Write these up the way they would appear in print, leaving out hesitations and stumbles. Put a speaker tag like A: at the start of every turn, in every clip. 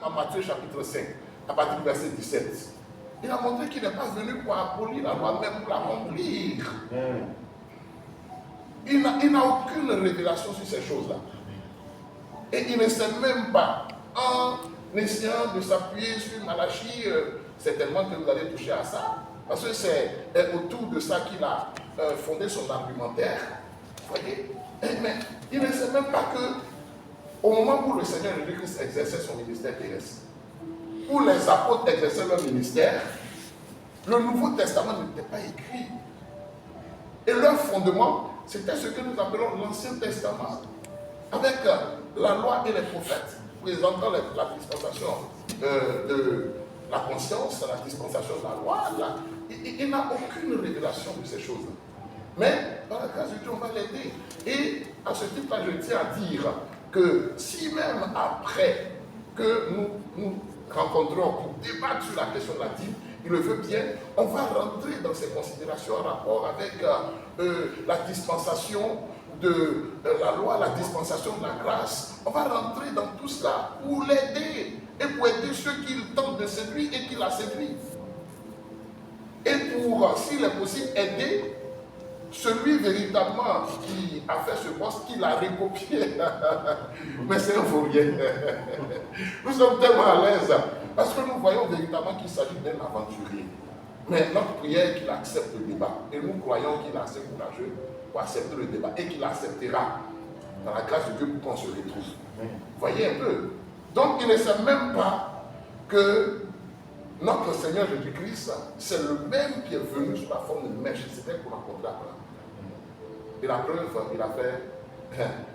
A: dans Matthieu chapitre 5, à partir du verset 17. Il a montré qu'il n'est pas venu pour abolir la loi, mais pour l'accomplir. Il n'a aucune révélation sur ces choses-là. Et il ne sait même pas, en essayant de s'appuyer sur Malachie, certainement que vous allez toucher à ça, parce que c'est autour de ça qu'il a fondé son argumentaire. Vous voyez? Mais il ne sait même pas que, au moment où le Seigneur Jésus-Christ exerçait son ministère terrestre, où les apôtres exerçaient leur ministère, le Nouveau Testament n'était pas écrit. Et leur fondement, c'était ce que nous appelons l'Ancien Testament, avec la loi et les prophètes, présentant la dispensation de la conscience, la dispensation de la loi. Il n'a aucune révélation de ces choses-là. Mais, par la grâce de Dieu, on va l'aider. Et à ce titre-là, je tiens à dire que si même après que nous rencontrons pour débattre sur la question de la dîme, il le veut bien, on va rentrer dans ces considérations en rapport avec la dispensation de la loi, la dispensation de la grâce. On va rentrer dans tout cela pour l'aider et pour aider ceux qui tentent de séduire et qui la séduisent. Et pour, s'il est possible, aider celui véritablement qui a fait ce poste, qui l'a recopié. Mais c'est un vaurien. Nous sommes tellement à l'aise parce que nous voyons véritablement qu'il s'agit d'un aventurier. Mais notre prière est qu'il accepte le débat. Et nous croyons qu'il est assez courageux pour accepter le débat et qu'il acceptera dans la grâce de Dieu pour qu'on se retrouve. Voyez un peu. Donc il ne sait même pas que notre Seigneur Jésus-Christ, c'est le même qui est venu sous la forme de mèche. C'était pour rencontrer Abraham. Et la preuve, il a fait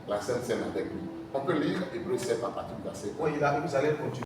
A: la Sainte Seine avec lui. On peut lire Hébreux 7 à partir du verset.
B: Oui, vous allez continuer.